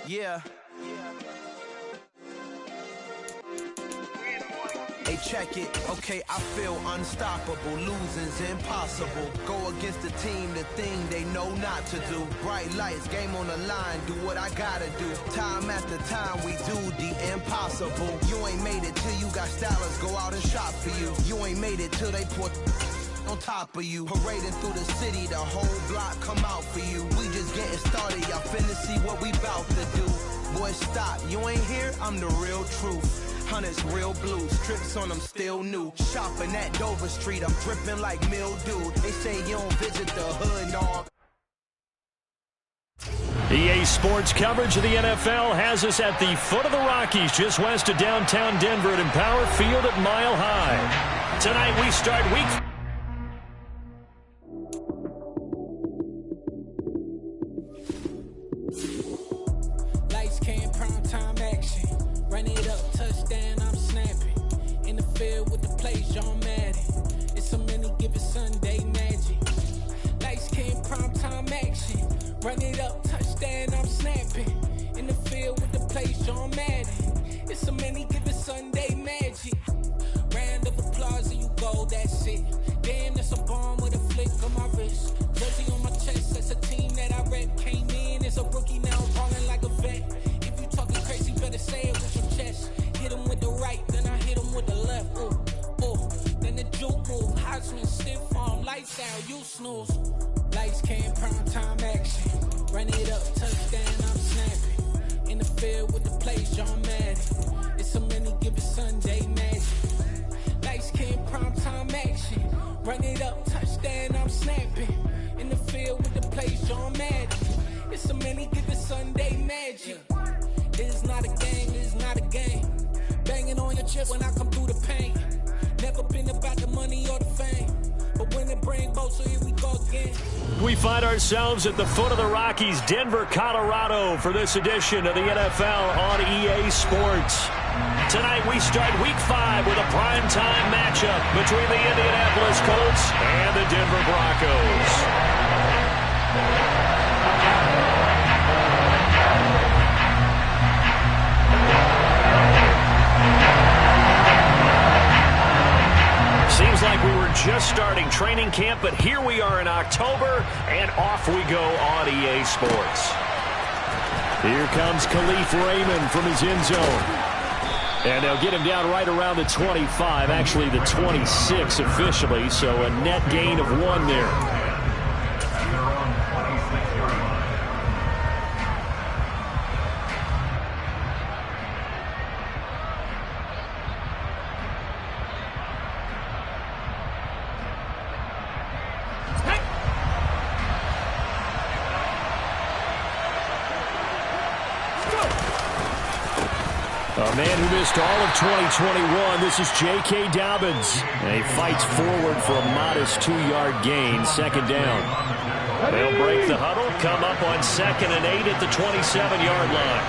Yeah. Hey, check it. Okay, I feel unstoppable. Losing's impossible. Go against the team, the thing they know not to do. Bright lights, game on the line. Do what I gotta do. Time after time, we do the impossible. You ain't made it till you got stylers go out and shop for you. You ain't made it till they put on top of you. Parading through the city, the whole block come out for you. We just getting started, y'all finna see what we bout to do. Boy, stop, you ain't here, I'm the real truth. Hunters, real blue, strips on them still new. Shopping at Dover Street, I'm dripping like mildew. They say you don't visit the hood, dog. EA Sports coverage of the NFL has us at the foot of the Rockies, just west of downtown Denver at Empower Field at Mile High. Tonight we start week. Lights, cam, prime time action. Run it up, touchdown, I'm snapping. In the field with the plays, John Madden. It's a many given Sunday magic. Lights, cam, prime time action. Run it up, touchdown, I'm snapping. In the field with the plays, John Madden. It's a many given Sunday magic. Round of applause and you go, that's it. Damn, that's a bomb with a flick on my wrist. Jersey on my chest, that's a team that I rep. Came in as a rookie, now I'm falling like a vet. If you talking crazy, better say it with your chest. Hit him with the right, then I hit him with the left. Ooh, ooh, then the juke move. Heisman, stiff arm, lights out, you snooze. Lights, cam, prime time action. Run it up, touchdown, I'm snapping. In the field with the plays, John Madden. It's a many given Sunday magic. Lights, cam, prime time action. Run it up, touchdown, I'm snapping. In the field with the plays, John Madden. It's a many given Sunday magic. It is not a game, it is not a game. Banging on your chest when I come through the pain. Never been about the money or the fame. But when it bring both, so here we go again. We find ourselves at the foot of the Rockies, Denver, Colorado, for this edition of the NFL on EA Sports. Tonight we start Week 5 with a primetime matchup between the Indianapolis Colts and the Denver Broncos. Seems like we were just starting training camp, but here we are in October, and off we go on EA Sports. Here comes Khalif Raymond from his end zone. And they'll get him down right around the 25, actually the 26 officially, so a net gain of 1 there. A man who missed all of 2021, this is J.K. Dobbins. And he fights forward for a modest 2-yard gain, second down. They'll break the huddle, come up on 2nd and 8 at the 27-yard line.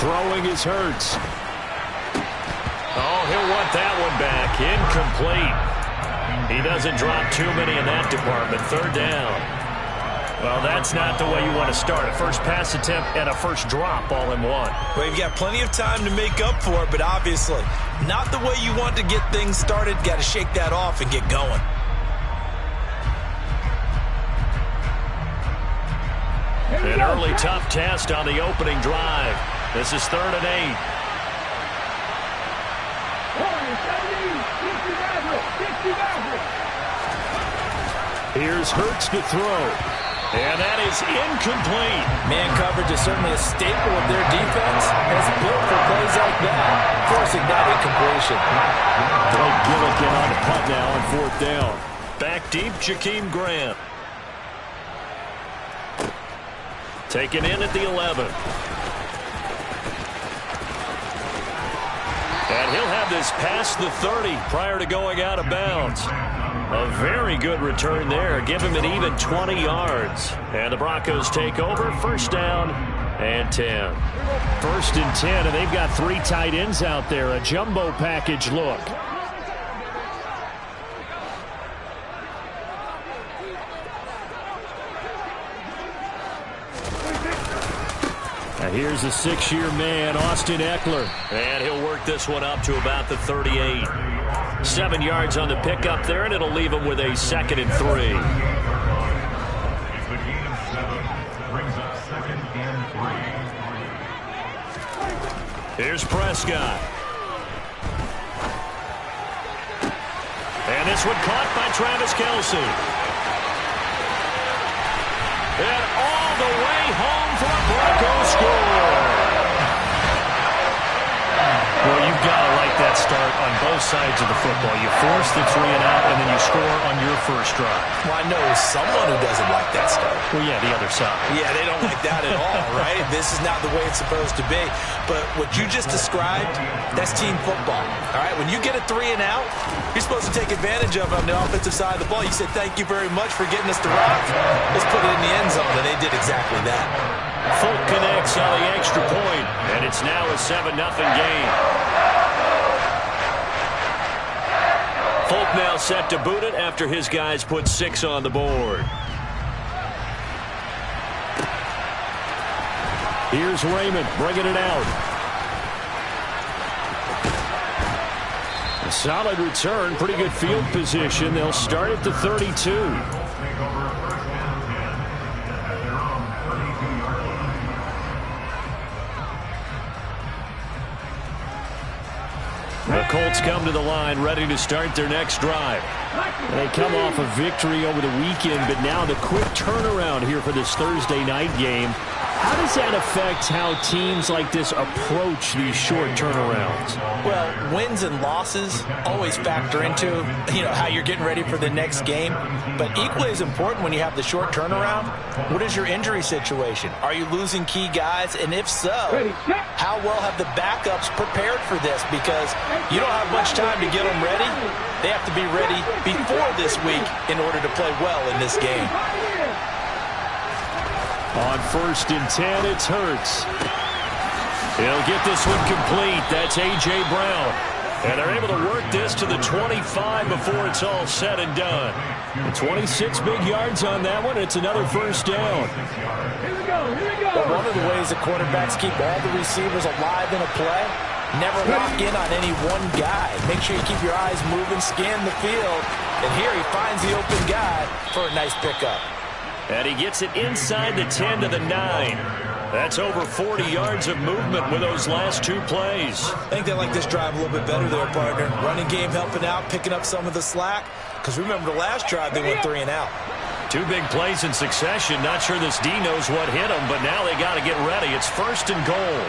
Throwing is Hurts. Oh, he'll want that one back. Incomplete. He doesn't drop too many in that department. Third down. Well, that's not the way you want to start. A first pass attempt and a first drop all in one. Well, you've got plenty of time to make up for it, but obviously not the way you want to get things started. Got to shake that off and get going. An early tough test on the opening drive. This is 3rd and 8. Here's Hurts to throw. And that is incomplete. Man coverage is certainly a staple of their defense. It's built for plays like that, forcing that incompletion. Blake Gillikin on the punt now on 4th down. Back deep, Jakeem Grant. Taken in at the 11. And he'll have this past the 30 prior to going out of bounds. A very good return there. Give him an even 20 yards. And the Broncos take over. First down and 10. 1st and 10, and they've got 3 tight ends out there. A jumbo package look. Here's a 6-year man, Austin Eckler. And he'll work this one up to about the 38. 7 yards on the pickup there, and it'll leave him with a 2nd and 3. Here's Prescott. And this one caught by Travis Kelce. And all the way home for a Broncos score. Well, you've got to like that start on both sides of the football. You force the 3 and out, and then you score on your first drive. Well, I know someone who doesn't like that start. Well, yeah, the other side. Yeah, they don't like that at all, right? This is not the way it's supposed to be. But what you just described, that's team football, all right? When you get a 3 and out, you're supposed to take advantage of it on the offensive side of the ball. You said, thank you very much for getting us the rock. Let's put it in the end zone, and they did exactly that. Folk connects on the extra point, and it's now a 7-0 game. Folk now set to boot it after his guys put 6 on the board. Here's Raymond bringing it out. A solid return, pretty good field position. They'll start at the 32. The Colts come to the line ready to start their next drive. They come off a victory over the weekend, but now the quick turnaround here for this Thursday night game. How does that affect how teams like this approach these short turnarounds? Well, wins and losses always factor into, how you're getting ready for the next game. But equally as important when you have the short turnaround, what is your injury situation? Are you losing key guys? And if so, how well have the backups prepared for this? Because you don't have much time to get them ready. They have to be ready before this week in order to play well in this game. On 1st and 10, it's Hurts. He'll get this one complete. That's A.J. Brown. And they're able to work this to the 25 before it's all said and done. 26 big yards on that one. It's another first down. Here we go. Well, one of the ways that quarterbacks keep all the receivers alive in a play, never lock in on any one guy. Make sure you keep your eyes moving, scan the field. And here he finds the open guy for a nice pickup. And he gets it inside the 10 to the 9. That's over 40 yards of movement with those last 2 plays. I think they like this drive a little bit better there, partner. Running game helping out, picking up some of the slack. Because remember the last drive, they went 3 and out. 2 big plays in succession. Not sure this D knows what hit him, but now they got to get ready. It's 1st and goal.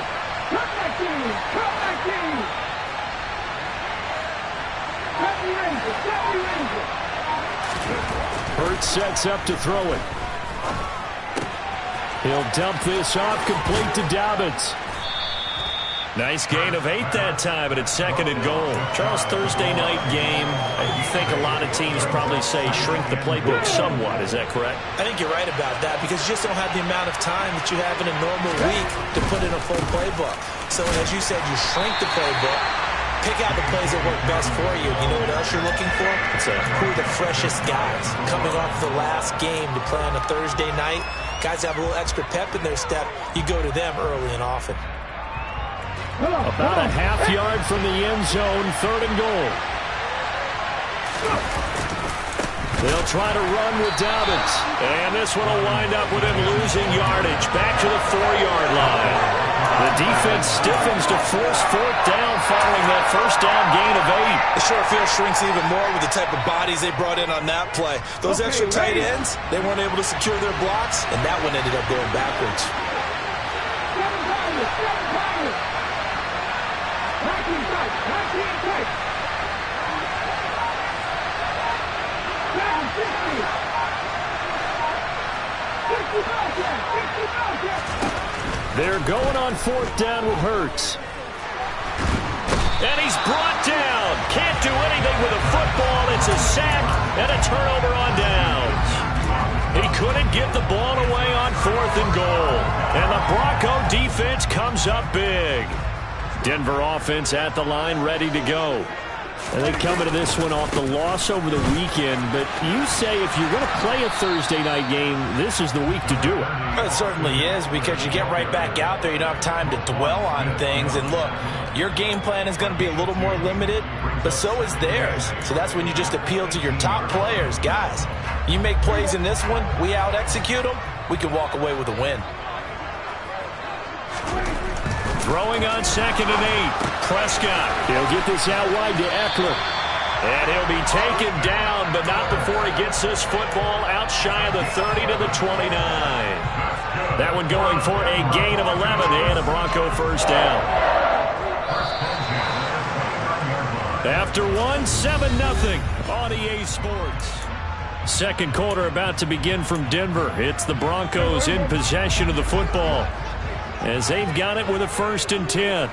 Hurts sets up to throw it. He'll dump this off, complete to Dobbins. Nice gain of 8 that time, and it's 2nd and goal. Charles, Thursday night game, you think a lot of teams probably say shrink the playbook somewhat. Is that correct? I think you're right about that because you just don't have the amount of time that you have in a normal week to put in a full playbook. So as you said, you shrink the playbook, pick out the plays that work best for you. You know what else you're looking for? Who are the freshest guys coming off the last game to play on a Thursday night? Guys have a little extra pep in their step. You go to them early and often. About a half yard from the end zone, 3rd and goal. They'll try to run with Dobbins. And this one will wind up with him losing yardage. Back to the 4-yard line. The defense stiffens to force 4th down following that first down gain of 8. The short field shrinks even more with the type of bodies they brought in on that play. Those extra tight ends, they weren't able to secure their blocks, and that one ended up going backwards. They're going on 4th down with Hurts. And he's brought down. Can't do anything with a football. It's a sack and a turnover on downs. He couldn't get the ball away on 4th and goal. And the Bronco defense comes up big. Denver offense at the line ready to go. And they come into this one off the loss over the weekend. But you say if you're going to play a Thursday night game, this is the week to do it. It certainly is, because you get right back out there. You don't have time to dwell on things. And look, your game plan is going to be a little more limited, but so is theirs. So that's when you just appeal to your top players. Guys, you make plays in this one, we out-execute them, we can walk away with a win. Throwing on 2nd and 8. Prescott. He'll get this out wide to Eckler. And he'll be taken down, but not before he gets this football out shy of the 30 to the 29. That one going for a gain of 11 and a Bronco first down. After 7-0 on EA Sports. Second quarter about to begin from Denver. It's the Broncos in possession of the football, as they've got it with a 1st and 10.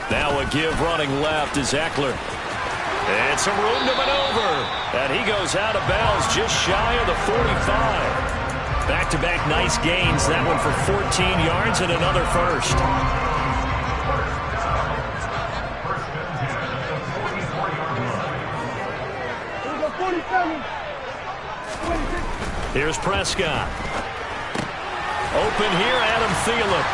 Now a give running left is Eckler. And some room to maneuver. And he goes out of bounds just shy of the 45. Back-to-back nice gains. That one for 14 yards and another first. Here's Prescott. Open here, Adam Thielen.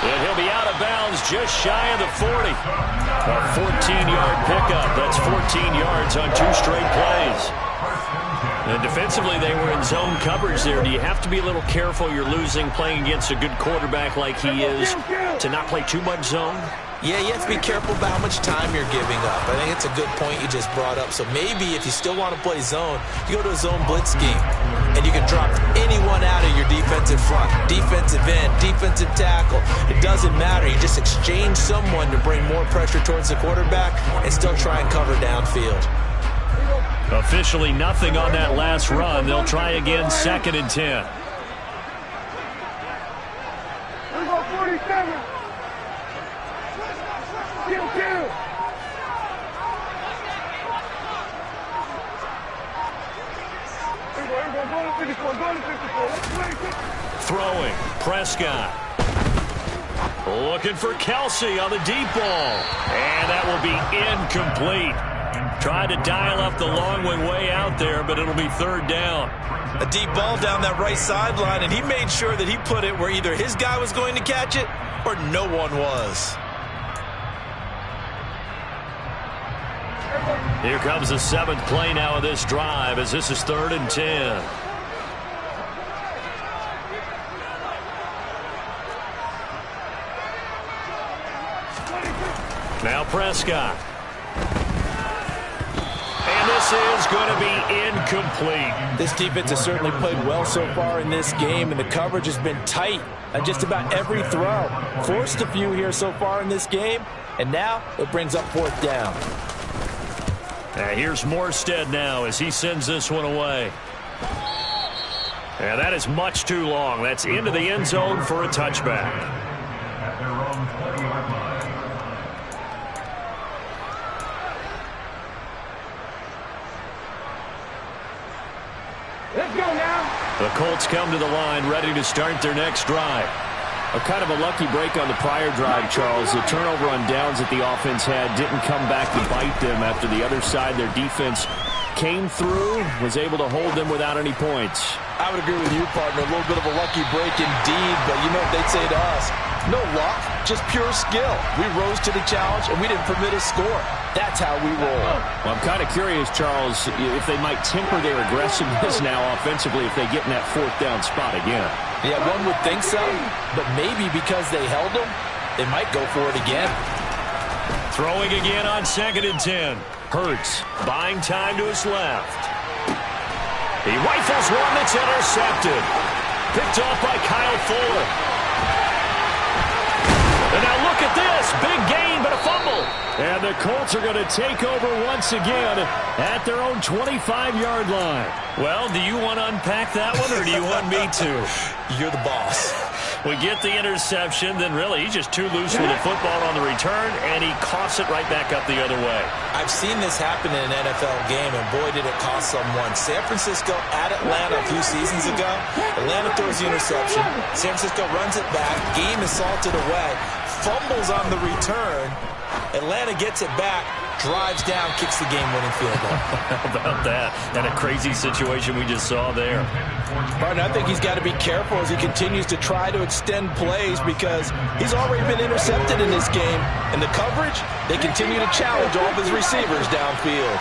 And he'll be out of bounds just shy of the 40. A 14-yard pickup. That's 14 yards on 2 straight plays. And defensively, they were in zone coverage there. Do you have to be a little careful? You're losing playing against a good quarterback like he is to not play too much zone? Yeah, you have to be careful about how much time you're giving up. I think it's a good point you just brought up. So maybe if you still want to play zone, you go to a zone blitz scheme. And you can drop anyone out of your defensive front, defensive end, defensive tackle. It doesn't matter. You just exchange someone to bring more pressure towards the quarterback and still try and cover downfield. Officially nothing on that last run. They'll try again, 2nd and 10. Here we go, 47. Kill. Throwing, Prescott. Looking for Kelsey on the deep ball. And that will be incomplete. Tried to dial up the long way out there, but it'll be 3rd down. A deep ball down that right sideline, and he made sure that he put it where either his guy was going to catch it or no one was. Here comes the 7th play now of this drive, as this is 3rd and 10. Now Prescott. And this is going to be incomplete. This defense has certainly played well so far in this game, and the coverage has been tight on just about every throw. Forced a few here so far in this game, and now it brings up 4th down. Here's Morstead now as he sends this one away. And that is much too long. That's into the end zone for a touchback. Let's go now. The Colts come to the line ready to start their next drive. A kind of a lucky break on the prior drive, Charles. The turnover on downs that the offense had didn't come back to bite them after the other side. Their defense came through, was able to hold them without any points. I would agree with you, partner. A little bit of a lucky break indeed, but you know what they'd say to us? No luck, just pure skill. We rose to the challenge, and we didn't permit a score. That's how we roll. Well, I'm kind of curious, Charles, if they might temper their aggressiveness now offensively if they get in that 4th down spot again. Yeah, one would think so, but maybe because they held them, they might go for it again. Throwing again on 2nd and 10. Hurts, buying time to his left. He rifles one that's intercepted. Picked off by Kyle Fuller. And now look at this. Big gain, but a fumble. And the Colts are going to take over once again at their own 25-yard line. Well, do you want to unpack that one, or do you want me to? You're the boss. We get the interception, then really he's just too loose with the football on the return, and he coughs it right back up the other way. I've seen this happen in an NFL game, and boy, did it cost someone. San Francisco at Atlanta a few seasons ago. Atlanta throws the interception. San Francisco runs it back. Game is salted away. fumbles on the return. Atlanta gets it back, drives down, kicks the game-winning field goal. How about that? And a crazy situation we just saw there. Martin, I think he's got to be careful as he continues to try to extend plays because he's already been intercepted in this game. And the coverage, they continue to challenge all of his receivers downfield.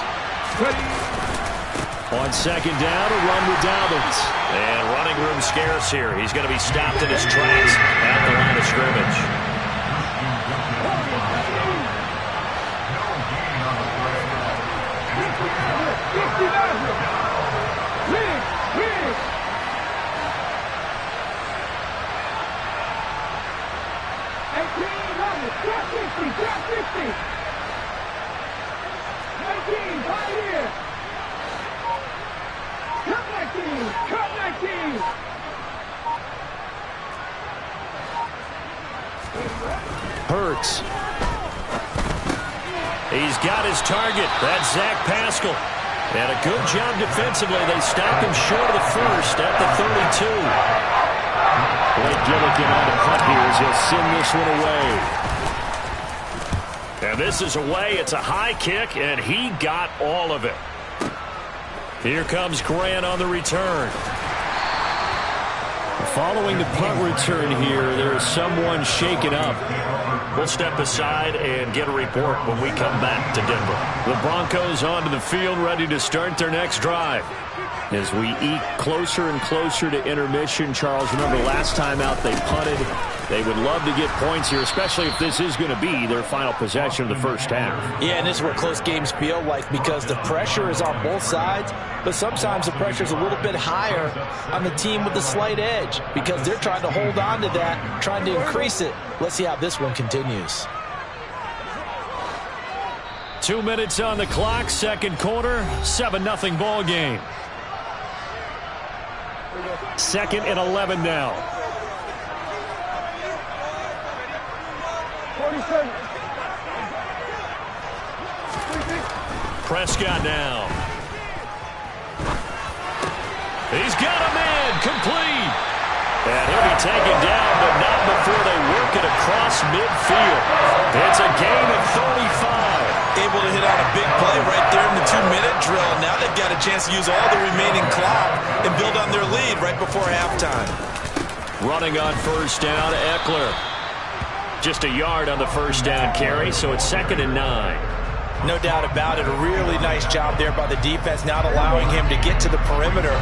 On second down, a run with Dobbins. And running room scarce here. He's going to be stopped in his tracks at the line of scrimmage. Hurts. He's got his target. That's Zach Pascal. And a good job defensively. They stopped him short of the first at the 32. Blake Gilligan on the punt here as he'll send this one away. And this is away. It's a high kick, and he got all of it. Here comes Grant on the return. Following the punt return here, there is someone shaken up. We'll step aside and get a report when we come back to Denver. The Broncos onto the field, ready to start their next drive. As we eke closer and closer to intermission, Charles, remember last time out they punted. They would love to get points here, especially if this is going to be their final possession of the first half. Yeah, and this is what close games feel like because the pressure is on both sides, but sometimes the pressure is a little bit higher on the team with the slight edge because they're trying to hold on to that, trying to increase it. Let's see how this one continues. 2 minutes on the clock, second quarter, 7-0 ball game. Second and 11 now. 47. Prescott now. He's got a man complete. And he'll be taken down, but not before they work it across midfield. It's a gain of 35. Able to hit on a big play right there in the 2-minute drill. Now they've got a chance to use all the remaining clock and build on their lead right before halftime. Running on first down, Eckler. Just a yard on the first down carry, so it's 2nd and 9. No doubt about it. A really nice job there by the defense, not allowing him to get to the perimeter.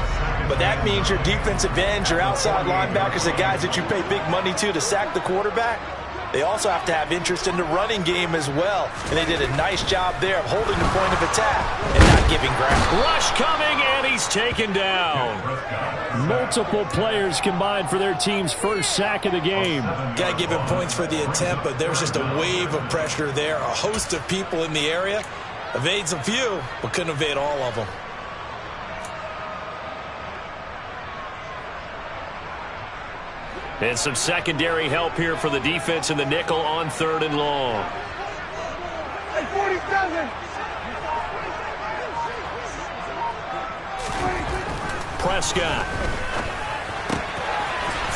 But that means your defensive ends, your outside linebackers, the guys that you pay big money to sack the quarterback, they also have to have interest in the running game as well. And they did a nice job there of holding the point of attack and not giving ground. Rush coming, and he's taken down. Multiple players combined for their team's first sack of the game. Got to give him points for the attempt, but there's just a wave of pressure there. A host of people in the area. Evades a few, but couldn't evade all of them. And some secondary help here for the defense in the nickel on 3rd and long. Hey, 47. Prescott.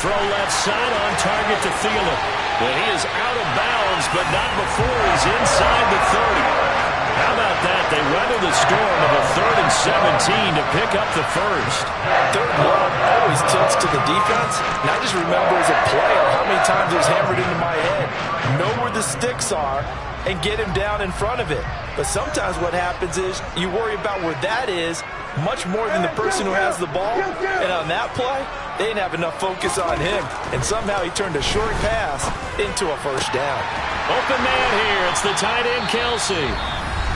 Throw left side on target to Thielen. And he is out of bounds, but not before he's inside the 30. How about that? They weather the storm of a 3rd and 17 to pick up the first. 3rd and long always tilts to the defense. And I just remember as a player how many times it was hammered into my head. Know where the sticks are and get him down in front of it. But sometimes what happens is you worry about where that is much more than the person who has the ball. And on that play, they didn't have enough focus on him. And somehow he turned a short pass into a first down. Open man here. It's the tight end, Kelsey.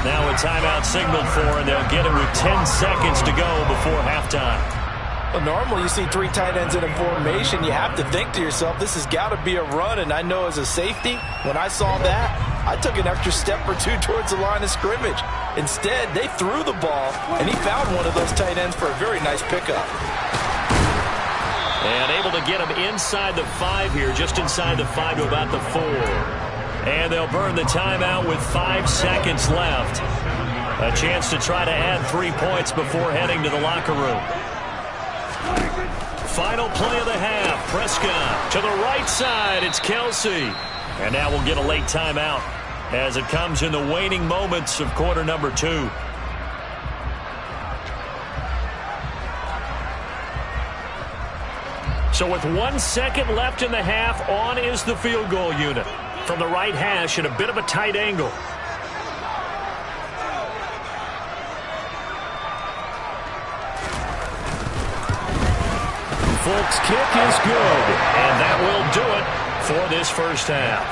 Now a timeout signaled for, and they'll get it with 10 seconds to go before halftime. Well, normally you see 3 tight ends in a formation. You have to think to yourself, this has got to be a run. And I know as a safety, when I saw that, I took an extra step or 2 towards the line of scrimmage. Instead, they threw the ball, and he found one of those tight ends for a very nice pickup. And able to get him inside the 5 here, just inside the 5 to about the 4. And they'll burn the timeout with 5 seconds left. A chance to try to add 3 points before heading to the locker room. Final play of the half. Prescott to the right side. It's Kelsey. And now we'll get a late timeout as it comes in the waning moments of quarter number 2. So with 1 second left in the half, on is the field goal unit. From the right hash at a bit of a tight angle. Folk's kick is good, and that will do it for this first half.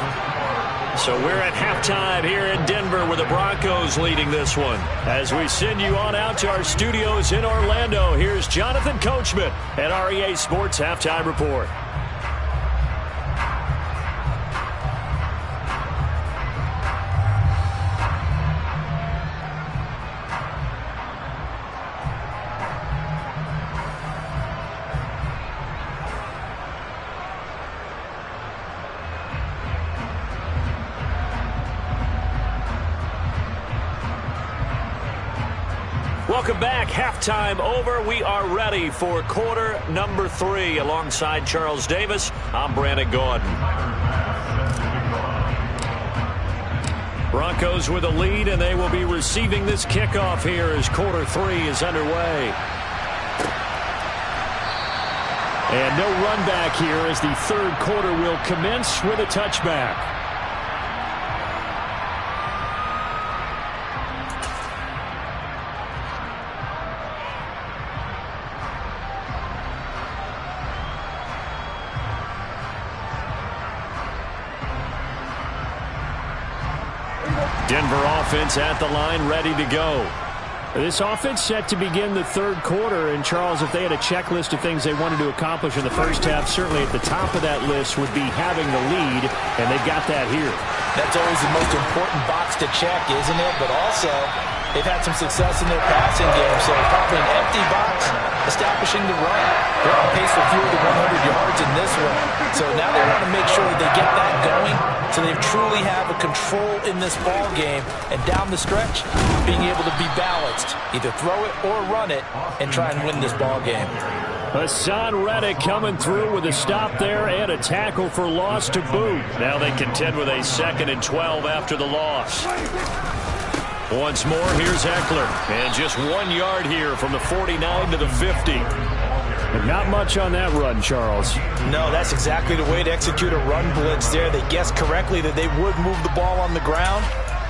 So we're at halftime here in Denver with the Broncos leading this one. As we send you on out to our studios in Orlando, here's Jonathan Coachman at REA Sports Halftime Report. Welcome back. Halftime over. We are ready for quarter number 3. Alongside Charles Davis, I'm Brandon Gordon. Broncos with a lead, and they will be receiving this kickoff here as quarter 3 is underway. And no run back here as the third quarter will commence with a touchback. Denver offense at the line, ready to go. This offense set to begin the third quarter, and Charles, if they had a checklist of things they wanted to accomplish in the first half, certainly at the top of that list would be having the lead, and they've got that here. That's always the most important box to check, isn't it? But also, they've had some success in their passing game, so probably an empty box establishing the run. They're on pace for fewer than 100 yards in this one, so now they want to make sure that they get that going so they truly have a control in this ball game, and down the stretch, being able to be balanced, either throw it or run it, and try and win this ball game. Hassan Reddick coming through with a stop there and a tackle for loss to boot. Now they contend with a 2nd and 12 after the loss. Once more, here's Eckler. And just 1 yard here from the 49 to the 50. But not much on that run, Charles. No, that's exactly the way to execute a run blitz there. They guessed correctly that they would move the ball on the ground,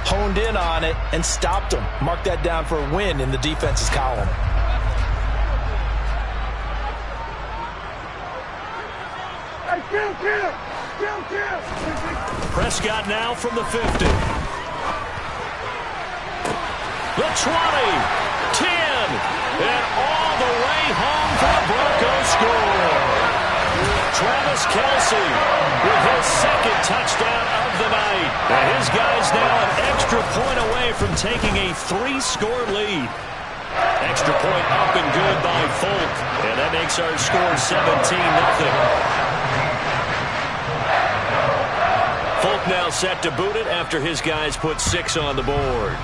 honed in on it, and stopped them. Mark that down for a win in the defense's column. Prescott now from the 50. The 20, 10, and all the way home for the Broncos score. Travis Kelce with his 2nd touchdown of the night. And his guys now an extra point away from taking a 3-score lead. Extra point up and good by Folk. And that makes our score 17-0. Folk now set to boot it after his guys put 6 on the board.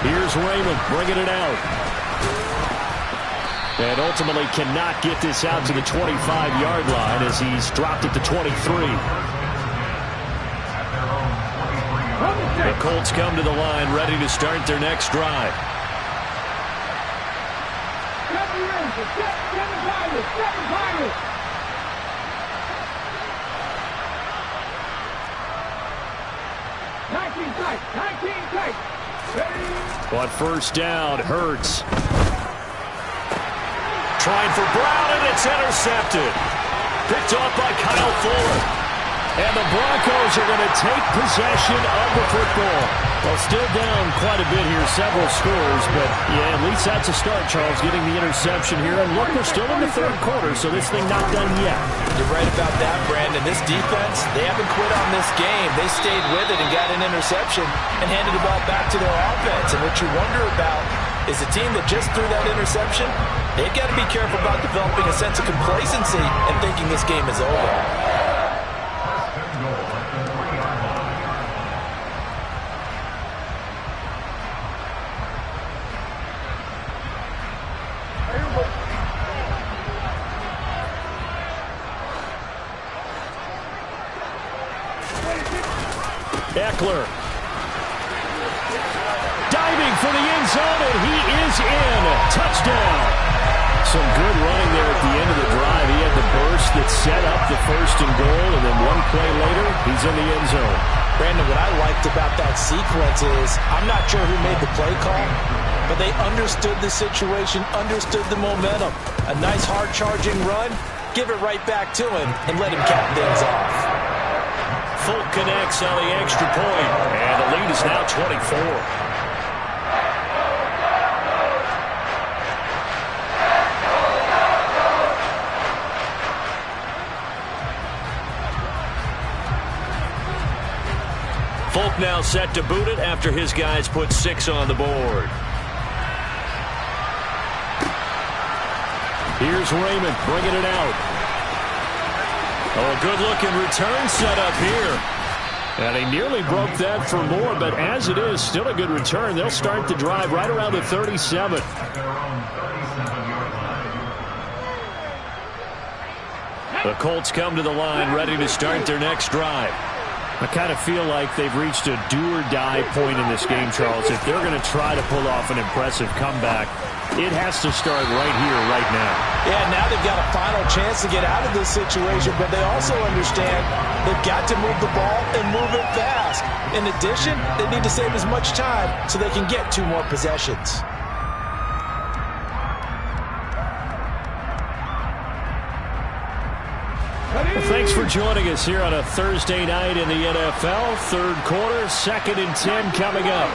Here's Raymond bringing it out. And ultimately cannot get this out to the 25-yard line as he's dropped it to 23. The Colts come to the line ready to start their next drive. On first down, Hurts. Trying for Brown, and it's intercepted. Picked off by Kyle Fuller. And the Broncos are going to take possession of the football. Well, still down quite a bit here, several scores, but yeah, at least that's a start, Charles, getting the interception here. And look, we're still in the third quarter, so this thing not done yet. You're right about that, Brandon. This defense, they haven't quit on this game. They stayed with it and got an interception and handed the ball back to their offense. And what you wonder about is the team that just threw that interception, they've got to be careful about developing a sense of complacency and thinking this game is over. Eckler. Diving for the end zone, and he is in. Touchdown. Some good running there at the end of the drive. He had the burst that set up the first and goal, and then one play later, he's in the end zone. Brandon, what I liked about that sequence is I'm not sure who made the play call, but they understood the situation, understood the momentum. A nice hard-charging run, give it right back to him, and let him cap things off. Folk connects on the extra point, and the lead is now 24. Folk now set to boot it after his guys put 6 on the board. Here's Raymond bringing it out. Oh, good-looking return set up here. And he nearly broke that for more, but as it is, still a good return. They'll start the drive right around the 37. The Colts come to the line ready to start their next drive. I kind of feel like they've reached a do-or-die point in this game, Charles. If they're going to try to pull off an impressive comeback, it has to start right here, right now. Yeah, now they've got a final chance to get out of this situation, but they also understand they've got to move the ball and move it fast. In addition, they need to save as much time so they can get 2 more possessions. Well, thanks for joining us here on a Thursday night in the NFL. Third quarter, 2nd and 10 coming up.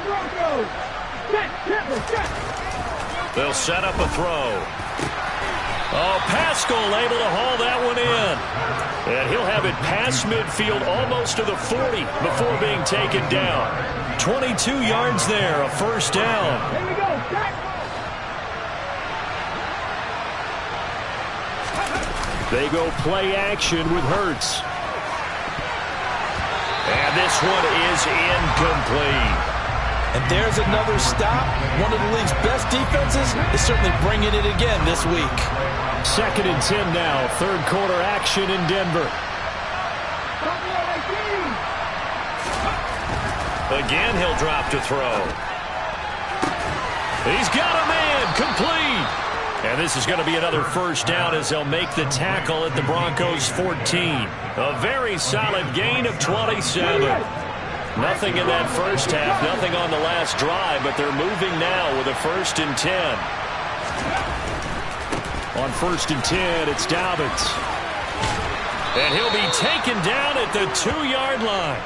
Broncos. They'll set up a throw. Oh, Pascal able to haul that one in. And he'll have it past midfield almost to the 40 before being taken down. 22 yards there, a first down. Here we go. They go play action with Hurts. And this one is incomplete. And there's another stop. One of the league's best defenses is certainly bringing it again this week. 2nd and 10 now. Third quarter action in Denver. Again, he'll drop to throw. He's got a man. Complete. And this is going to be another first down as they'll make the tackle at the Broncos 14. A very solid gain of 27. Nothing in that first half, nothing on the last drive, but they're moving now with a 1st and 10. On 1st and 10, it's Dobbins. And he'll be taken down at the 2-yard line.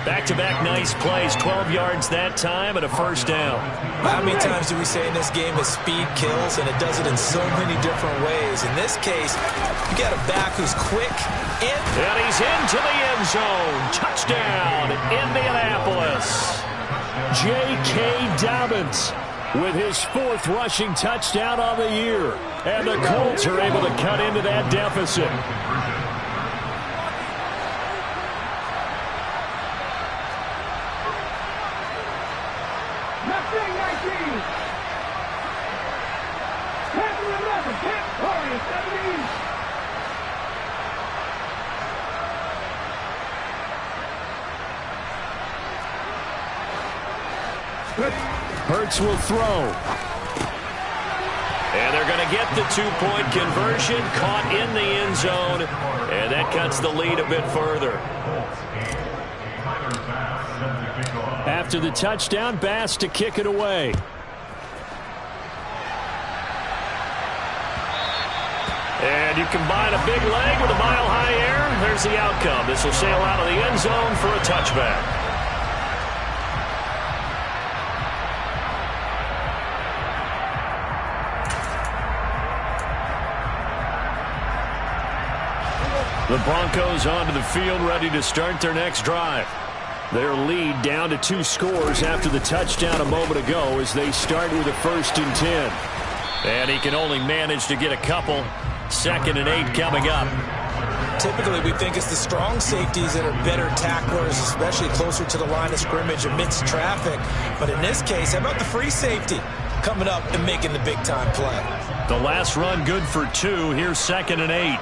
Back-to-back nice plays, 12 yards that time and a first down. How many times do we say in this game that speed kills, and it does it in so many different ways? In this case, you got a back who's quick. And he's into the end zone. Touchdown, Indianapolis. J.K. Dobbins with his 4th rushing touchdown on the year. And the Colts are able to cut into that deficit. Hurts will throw. And they're going to get the 2-point conversion, caught in the end zone, and that cuts the lead a bit further. After the touchdown, Bass to kick it away. And you combine a big leg with a mile-high air, there's the outcome. This will sail out of the end zone for a touchback. The Broncos onto the field, ready to start their next drive. Their lead down to 2 scores after the touchdown a moment ago as they start with a 1st and 10. And he can only manage to get a couple. 2nd and 8 coming up. Typically, we think it's the strong safeties that are better tacklers, especially closer to the line of scrimmage amidst traffic. But in this case, how about the free safety coming up and making the big-time play? The last run good for 2. Here's 2nd and 8.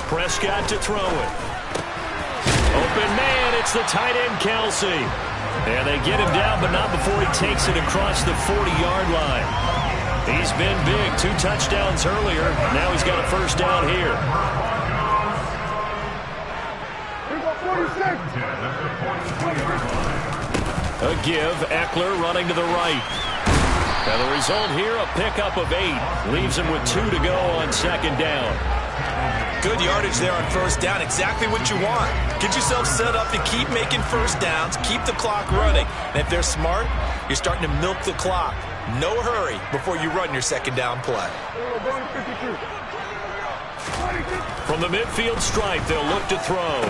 Prescott to throw it. Open man, it's the tight end, Kelsey. And they get him down, but not before he takes it across the 40-yard line. He's been big. 2 touchdowns earlier. Now he's got a first down here. A give. Eckler running to the right. And the result here, a pickup of 8. Leaves him with 2 to go on 2nd down. Good yardage there on first down. Exactly what you want. Get yourself set up to keep making first downs. Keep the clock running. And if they're smart, you're starting to milk the clock. No hurry before you run your 2nd down play. From the midfield stripe, they'll look to throw.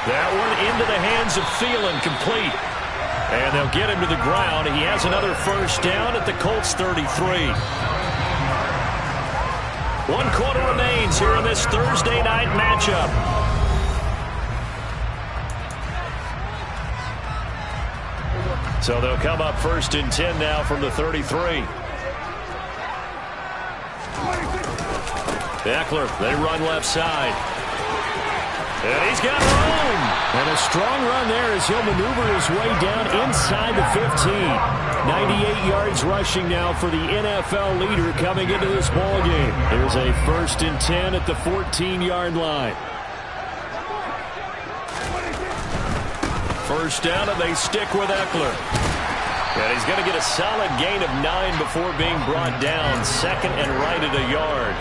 That one into the hands of Thielen, complete. And they'll get him to the ground. He has another first down at the Colts 33. 1 quarter remains here in this Thursday night matchup. So they'll come up 1st and 10 now from the 33. Eckler, they run left side. And he's got room. And a strong run there as he'll maneuver his way down inside the 15. 98 yards rushing now for the NFL leader coming into this ballgame. Here's a 1st and 10 at the 14-yard line. First down, and they stick with Eckler. And he's going to get a solid gain of 9 before being brought down. 2nd and right at a yard.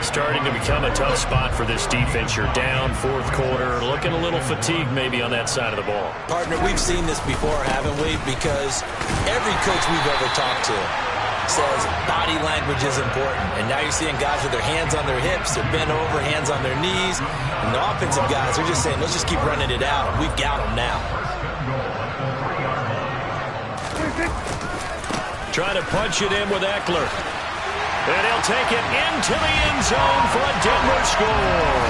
Starting to become a tough spot for this defense. You're down 4th quarter. Looking a little fatigued maybe on that side of the ball. Partner, we've seen this before, haven't we? Because every coach we've ever talked to says body language is important. And now you're seeing guys with their hands on their hips, they're bent over, hands on their knees. And the offensive guys are just saying, let's just keep running it out. And we've got them now. Trying to punch it in with Eckler. And he'll take it into the end zone for a Denver score.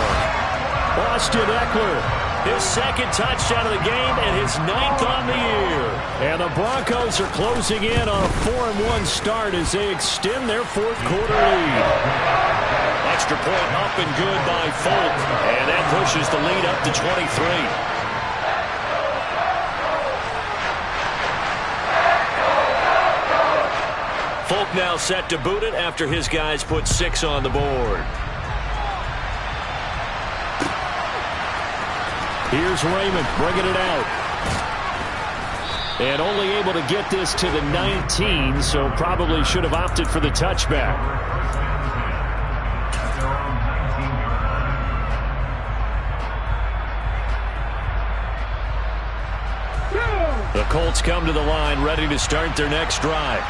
Austin Eckler, his 2nd touchdown of the game and his 9th on the year. And the Broncos are closing in on a 4-1 start as they extend their 4th quarter lead. Extra point up and good by Folk. And that pushes the lead up to 23. Folk now set to boot it after his guys put 6 on the board. Here's Raymond bringing it out. And only able to get this to the 19, so probably should have opted for the touchback. The Colts come to the line ready to start their next drive.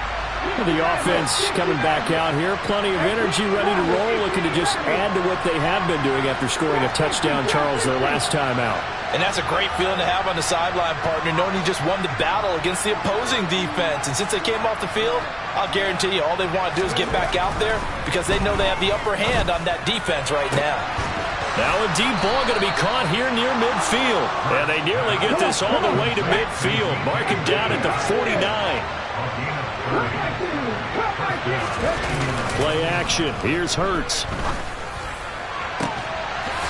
The offense coming back out here. Plenty of energy, ready to roll, looking to just add to what they have been doing after scoring a touchdown, Charles, their last time out. And that's a great feeling to have on the sideline, partner, knowing you just won the battle against the opposing defense. And since they came off the field, I'll guarantee you all they want to do is get back out there because they know they have the upper hand on that defense right now. Now a deep ball going to be caught here near midfield. And they nearly get this all the way to midfield. Mark him down at the 49. Play action. Here's Hurts.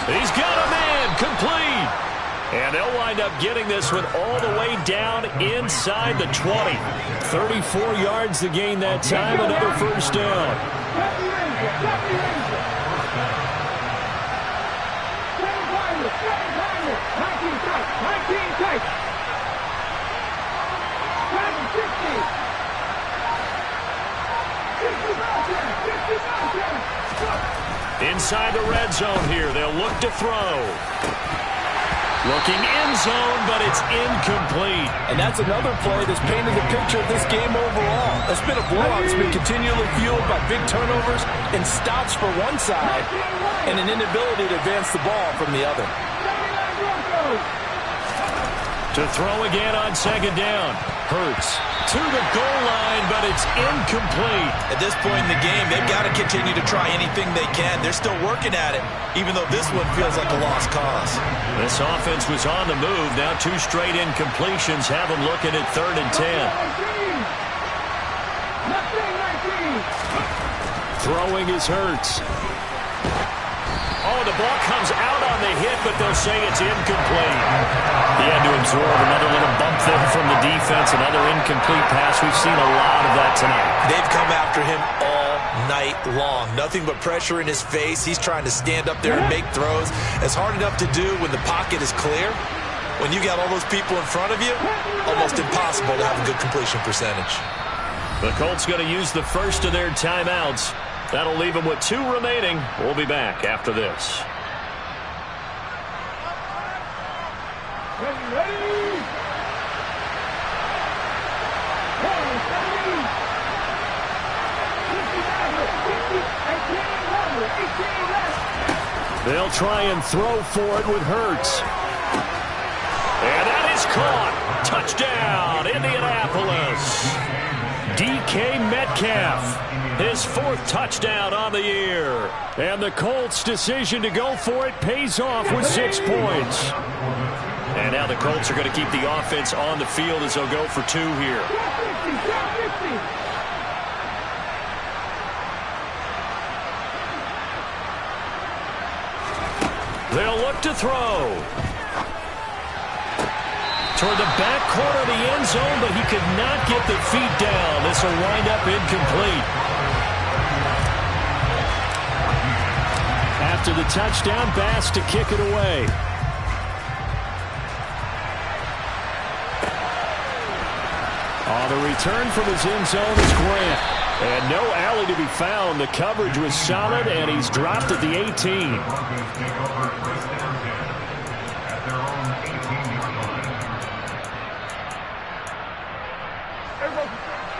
He's got a man. Complete. And they'll wind up getting this one all the way down inside the 20. 34 yards to gain that time. Another first down. Inside the red zone here. They'll look to throw. Looking end zone, but it's incomplete. And that's another play that's painted the picture of this game overall. It's been a blowout that's been continually fueled by big turnovers and stops for one side and an inability to advance the ball from the other. To throw again on 2nd down. Hurts to the goal line, but it's incomplete. At this point in the game, they've got to continue to try anything they can. They're still working at it, even though this one feels like a lost cause. This offense was on the move. Now 2 straight incompletions have them looking at 3rd and 10. Throwing is Hurts. Oh, the ball comes out on the hit, but they'll say it's incomplete. He had to absorb another little bump there from the defense, another incomplete pass. We've seen a lot of that tonight. They've come after him all night long. Nothing but pressure in his face. He's trying to stand up there and make throws. It's hard enough to do when the pocket is clear. When you got all those people in front of you, almost impossible to have a good completion percentage. The Colts going to use the first of their timeouts. That'll leave them with 2 remaining. We'll be back after this. They'll try and throw for it with Hurts. And that is caught. Touchdown, Indianapolis. DK Metcalf. His 4th touchdown on the year. And the Colts' decision to go for it pays off with 6 points. And now the Colts are going to keep the offense on the field as they'll go for 2 here. They'll look to throw. Toward the back corner of the end zone, but he could not get the feet down. This will wind up incomplete. After the touchdown, Bass to kick it away. On the return from his end zone is Grant. And no alley to be found. The coverage was solid, and he's dropped at the 18.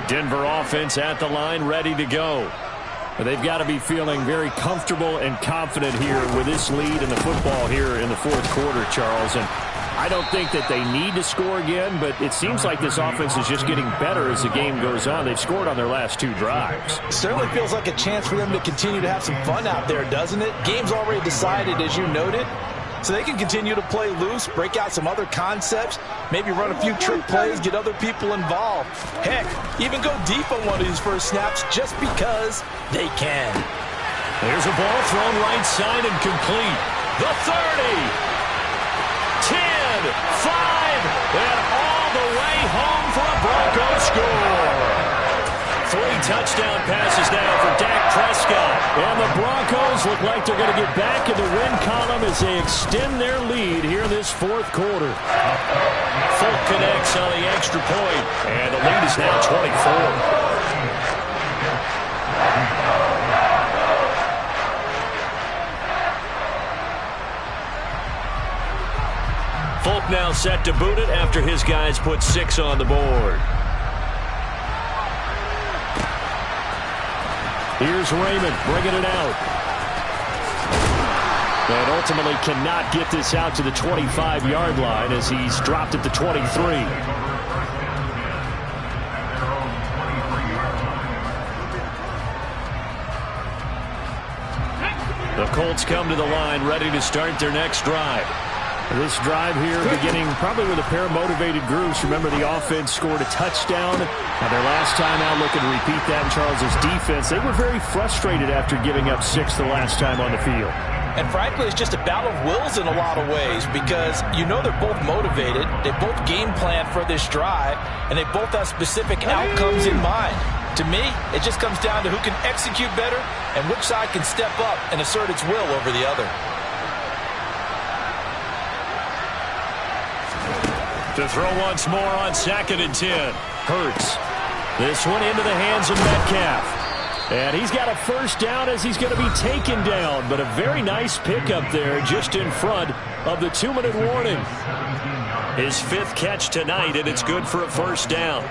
Denver offense at the line, ready to go. But they've got to be feeling very comfortable and confident here with this lead in the football here in the 4th quarter, Charles. And I don't think that they need to score again, but it seems like this offense is just getting better as the game goes on. They've scored on their last 2 drives. It certainly feels like a chance for them to continue to have some fun out there, doesn't it? Game's already decided, as you noted. So they can continue to play loose, break out some other concepts, maybe run a few trick plays, get other people involved. Heck, even go deep on one of these first snaps just because they can. There's a ball thrown right side and complete. The 30, 10, 5, and all the way home for a Broncos score. 3 touchdown passes now for Dak Prescott. And the Broncos look like they're going to get back in the win column as they extend their lead here in this 4th quarter. Folk connects on the extra point, and the lead is now 24. Folk now set to boot it after his guys put 6 on the board. Here's Raymond bringing it out. And ultimately cannot get this out to the 25-yard line as he's dropped at the 23. The Colts come to the line ready to start their next drive. This drive here beginning probably with a pair of motivated groups. Remember, the offense scored a touchdown on their last time out, looking to repeat that in Charles's defense. They were very frustrated after giving up 6 the last time on the field. And frankly, it's just a battle of wills in a lot of ways because you know they're both motivated. They both game plan for this drive, and they both have specific outcomes in mind. To me, it just comes down to who can execute better and which side can step up and assert its will over the other. To throw once more on 2nd and 10. Hurts. This one into the hands of Metcalf. And he's got a first down as he's going to be taken down. But a very nice pickup there just in front of the 2-minute warning. His 5th catch tonight, and it's good for a first down.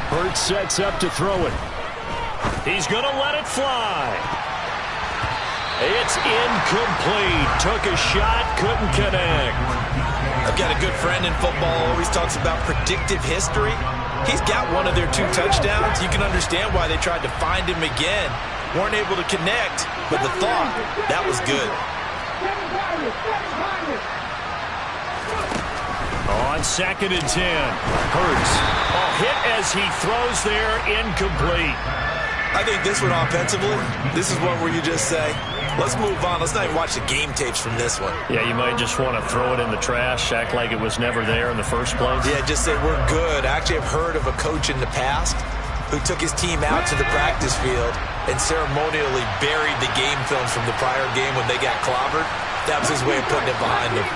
Hurts sets up to throw it. He's going to let it fly. It's incomplete. Took a shot, couldn't connect. I've got a good friend in football, always talks about predictive history. He's got one of their 2 touchdowns. You can understand why they tried to find him again. Weren't able to connect, but the thought, that was good. On 2nd and 10, Hurts. Hit as he throws there, incomplete. I think this one offensively, this is one where you just say, let's move on. Let's not even watch the game tapes from this one. Yeah, you might just want to throw it in the trash, act like it was never there in the first place. Yeah, just say we're good. I actually have heard of a coach in the past who took his team out to the practice field and ceremonially buried the game films from the prior game when they got clobbered. That was his way of putting it behind them.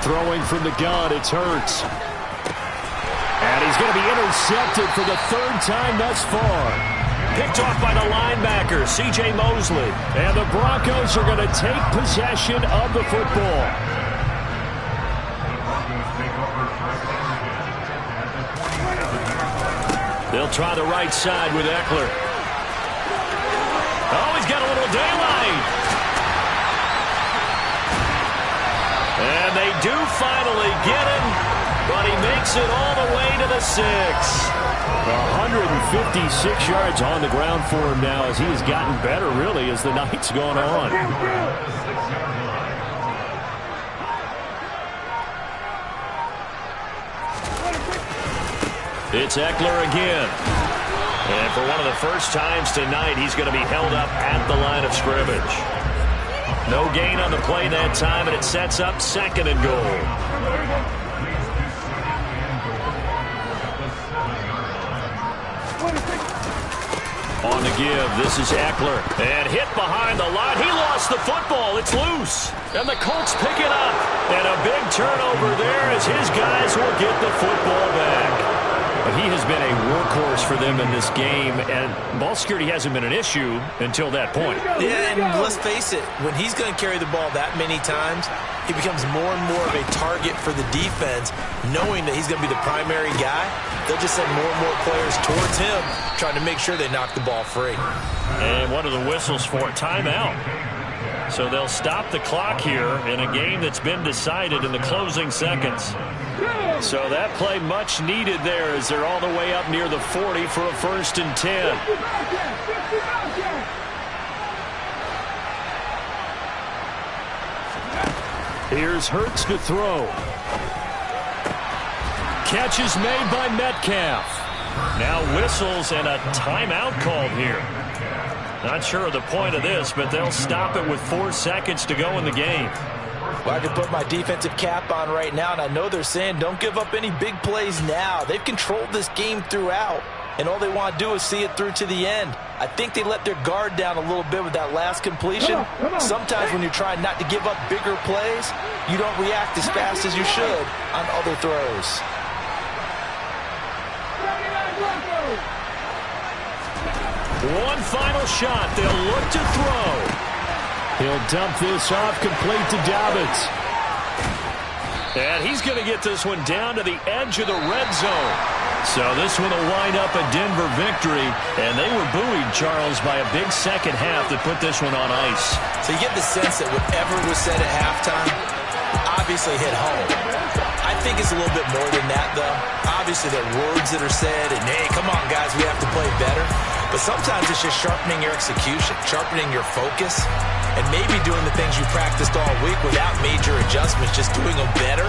Throwing from the gun, it's Hurts. And he's going to be intercepted for the 3rd time thus far. Picked off by the linebacker, C.J. Mosley. And the Broncos are going to take possession of the football. They'll try the right side with Eckler. Oh, he's got a little daylight. And they do finally get him, but he makes it all the way to the 6. 156 yards on the ground for him now as he has gotten better, really, as the night's gone on. It's Eckler again. And for one of the first times tonight, he's going to be held up at the line of scrimmage. No gain on the play that time, and it sets up 2nd and goal. On the give, this is Eckler. And hit behind the line. He lost the football. It's loose. And the Colts pick it up. And a big turnover there as his guys will get the football back. But he has been a workhorse for them in this game, and ball security hasn't been an issue until that point. Yeah, and let's face it, when he's going to carry the ball that many times, he becomes more and more of a target for the defense, knowing that he's going to be the primary guy. They'll just send more and more players towards him, trying to make sure they knock the ball free. And what are the whistles for? Timeout. So they'll stop the clock here in a game that's been decided in the closing seconds. So that play much needed there as they're all the way up near the 40 for a 1st and 10. Here's Hurts to throw. Catch is made by Metcalf. Now whistles and a timeout called here. Not sure of the point of this, but they'll stop it with 4 seconds to go in the game. Well, I can put my defensive cap on right now, and I know they're saying don't give up any big plays now. They've controlled this game throughout, and all they want to do is see it through to the end. I think they let their guard down a little bit with that last completion. Sometimes when you're trying not to give up bigger plays, you don't react as fast as you should on other throws. One final shot. They'll look to throw. He'll dump this off complete to Dobbins. And he's going to get this one down to the edge of the red zone. So this one will wind up a Denver victory. And they were buoyed, Charles, by a big second half that put this one on ice. So you get the sense that whatever was said at halftime obviously hit home. I think it's a little bit more than that, though. Obviously, there are words that are said, and, hey, come on, guys, we have to play better. But sometimes it's just sharpening your execution, sharpening your focus, and maybe doing the things you practiced all week without major adjustments, just doing them better.